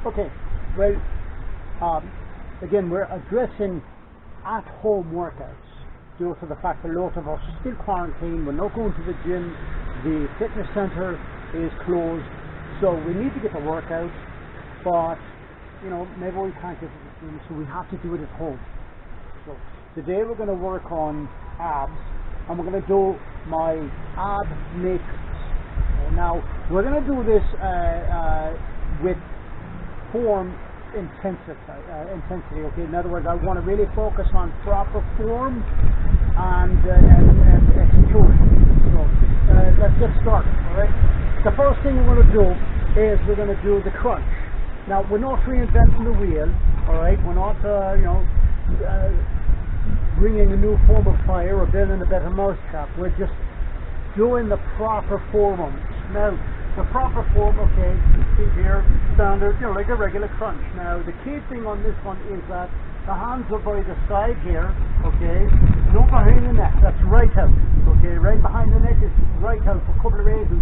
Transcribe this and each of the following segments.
Okay, well, again, we're addressing at-home workouts due to the fact that a lot of us are still quarantined. We're not going to the gym. The fitness centre is closed, so we need to get the workout. But maybe we can't get to the gym, so we have to do it at home. So today we're going to work on abs, and we're going to do my ab matrix. Now we're going to do this with form intensity. Okay, in other words, I want to really focus on proper form and execution. So let's get started. All right. The first thing we're going to do is we're going to do the crunch. Now we're not reinventing the wheel. All right. We're not bringing a new form of fire or building a better mousetrap. We're just doing the proper form on it. Now the proper form, okay, is here, standard, like a regular crunch. Now, the key thing on this one is that the hands are by the side here, okay, not behind the neck, that's right out, okay, right behind the neck is right out for a couple of reasons.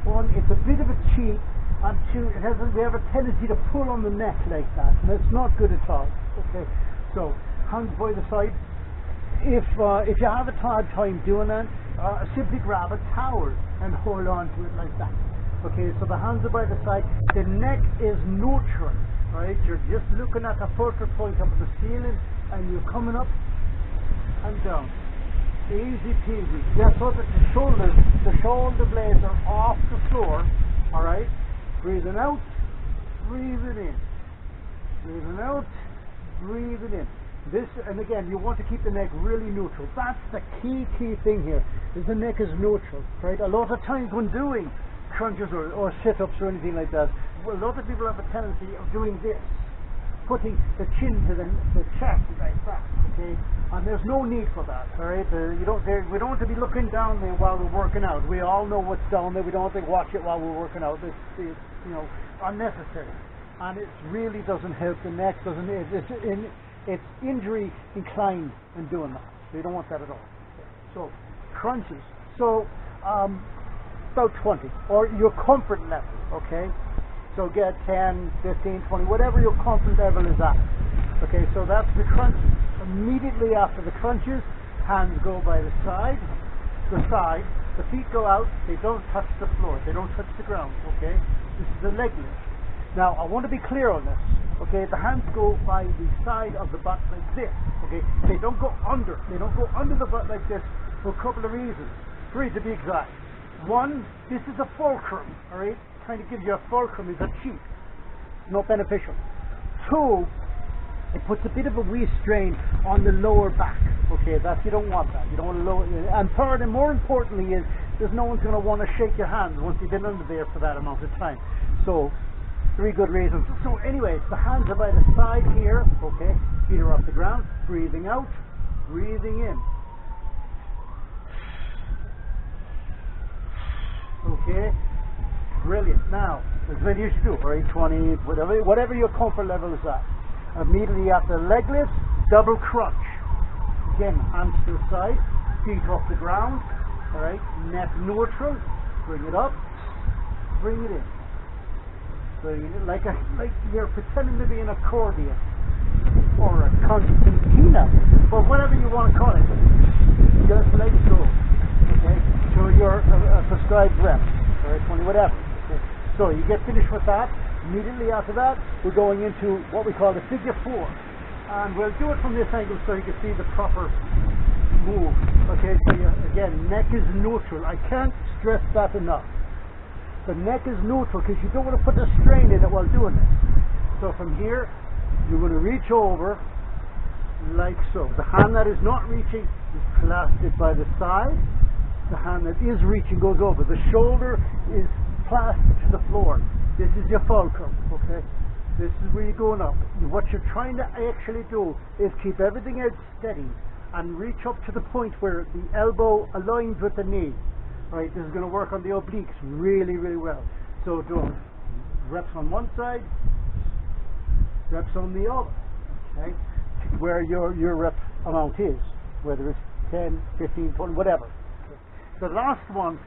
One, it's a bit of a cheat, and two, we have a tendency to pull on the neck like that, and it's not good at all, okay. So, hands by the side. If you have a hard time doing that, simply grab a towel and hold on to it like that. Okay, so the hands are by the side, the neck is neutral, right? You're just looking at the focal point of the ceiling and you're coming up and down. Easy peasy. Just so that the shoulder blades are off the floor, alright? Breathing out, breathing in. Breathing out, breathing in. This, and again, you want to keep the neck really neutral. That's the key thing here, is the neck is neutral, right? A lot of times when doing crunches or sit-ups or anything like that, a lot of people have a tendency of doing this, putting the chin to the chest like that, okay? And there's no need for that, alright? We don't want to be looking down there while we're working out. We all know what's down there. We don't have to watch it while we're working out. It's unnecessary, and it really doesn't help the neck. It's injury inclined in doing that. So you don't want that at all. So crunches. So about 20, or your comfort level, okay? So get 10, 15, 20, whatever your comfort level is at. Okay, so that's the crunches. Immediately after the crunches, hands go by the side, the feet go out, they don't touch the floor, they don't touch the ground, okay? This is the leg lift. Now, I want to be clear on this, okay? The hands go by the side of the butt like this, okay? They don't go under the butt like this for a couple of reasons. 3 to be exact. One, this is a fulcrum, alright? Trying to give you a fulcrum is a cheat. Not beneficial. 2, it puts a bit of a restraint on the lower back. Okay, you don't want that. You don't want to lower. And third, and more importantly, is there's no one's going to want to shake your hands once you've been under there for that amount of time. So, 3 good reasons. So anyways, the hands are by the side here, okay? Feet are off the ground. Breathing out, breathing in. Okay, brilliant. Now, as many as you do, right? 20, whatever your comfort level is at. Immediately after the leg lift, double crunch. Again, hands to the side, feet off the ground. All right, neck neutral. Bring it up, bring it in. Bring it in like you're pretending to be an accordion or a concertina, or whatever you want to call it. Just let it go. Okay, so you're a prescribed rep, or 20, whatever. Okay. So you get finished with that. Immediately after that, we're going into what we call the figure 4, and we'll do it from this angle so you can see the proper move. Okay, so again, neck is neutral. I can't stress that enough. The neck is neutral because you don't want to put a strain in it while doing this. So from here, you're going to reach over like so. The hand that is not reaching is clasped by the side. The hand that is reaching goes over. The shoulder is clasped to the floor. This is your fulcrum, okay? This is where you're going up. What you're trying to actually do is keep everything out steady and reach up to the point where the elbow aligns with the knee. Right, this is going to work on the obliques really, really well. So do reps on one side, reps on the other, okay? Where your rep amount is, whether it's 10, 15, 20, whatever. The last one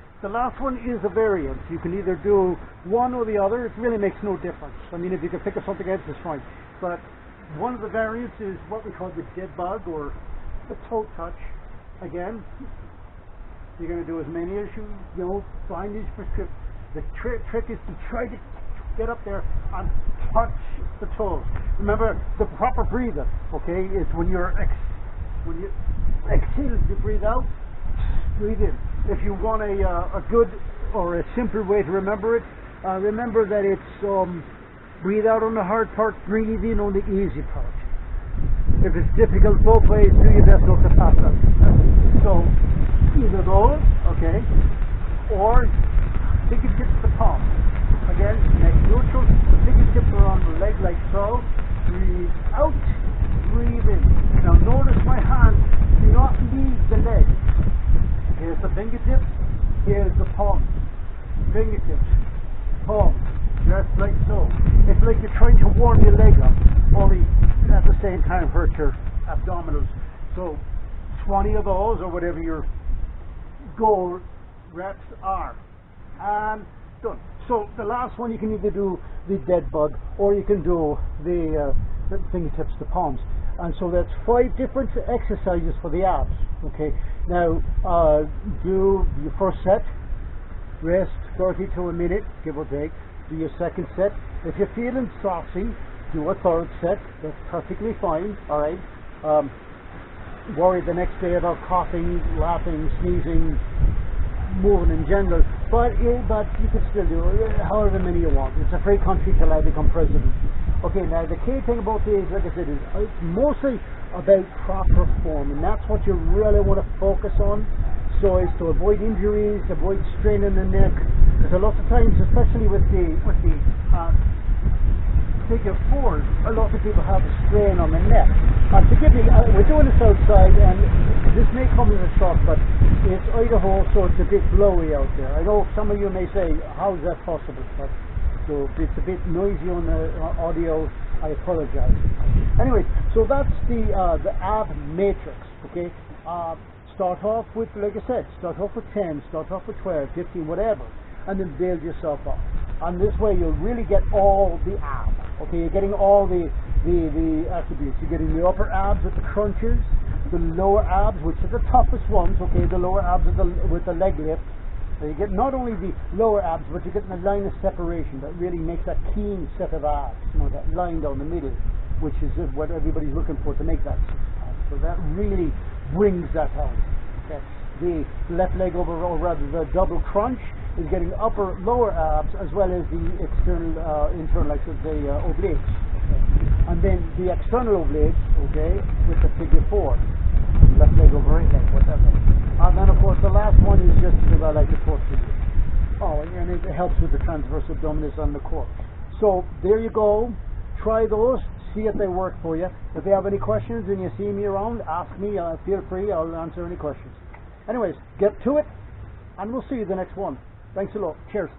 is a variant. You can either do one or the other. It really makes no difference. I mean, if you can think of something else, it's fine. But one of the variants is what we call the dead bug or the toe touch. Again, you're going to do as many as you find these prescriptions. The trick is to try to get up there and touch the toes. Remember, the proper breathing, okay, is when you exhale, you breathe out, breathe in. If you want a good or a simple way to remember it, remember that it's breathe out on the hard part, breathe in on the easy part. If it's difficult both ways, do your best not to pass out. So, either those, okay, or fingertips to palm. Again, neck neutral, the fingertips are on the leg like so. Breathe out, breathe in. Now notice my hand do not leave the leg. Here's the fingertips, here's the palm. Fingertips, palm, just like so. It's like you're trying to warm your leg up, only at the same time hurt your abdominals. So 20 of those, or whatever your goal reps are, and done. So the last one, you can either do the dead bug or you can do the fingertips to palms. And so that's 5 different exercises for the abs. Okay, now do your first set, rest 30 to a minute, give or take. Do your second set. If you're feeling saucy, do a third set. That's perfectly fine. Alright. Worry the next day about coughing, laughing, sneezing, moving in general, but you can still do however many you want. It's a free country till I become president. Okay, now the key thing about these, like I said, is it's mostly about proper form, and that's what you really want to focus on. So is to avoid injuries, avoid straining the neck, because a lot of times, especially with the figure fours, a lot of people have a strain on the neck. And forgive me, we're doing this outside, and this may come as a shock, but it's Idaho, so it's a bit blowy out there. I know some of you may say, how is that possible? But so it's a bit noisy on the audio. I apologize. Anyway, so that's the ab matrix. Okay, start off with, like I said, start off with 10, start off with 12, 15, whatever, and then build yourself up. And this way you'll really get all the abs. Okay, you're getting all the attributes. You're getting the upper abs with the crunches, the lower abs, which are the toughest ones. Okay, the lower abs with the leg lift. So you get not only the lower abs, but you're getting a line of separation that really makes that keen set of abs. You know, that line down the middle, which is what everybody's looking for to make that six-pack. So that really brings that out. Okay. The left leg over, or rather the double crunch, is getting upper, lower abs, as well as the external, internal, I should say, obliques. Okay. And then the external obliques, okay, with the figure 4. Left leg over right leg, whatever. And then, of course, the last one is just like the fourth figure. Oh, and it helps with the transverse abdominis on the core. So, there you go. Try those. See if they work for you. If you have any questions and you see me around, ask me. Feel free. I'll answer any questions. Anyways, get to it, and we'll see you the next one. Thanks a lot. Cheers.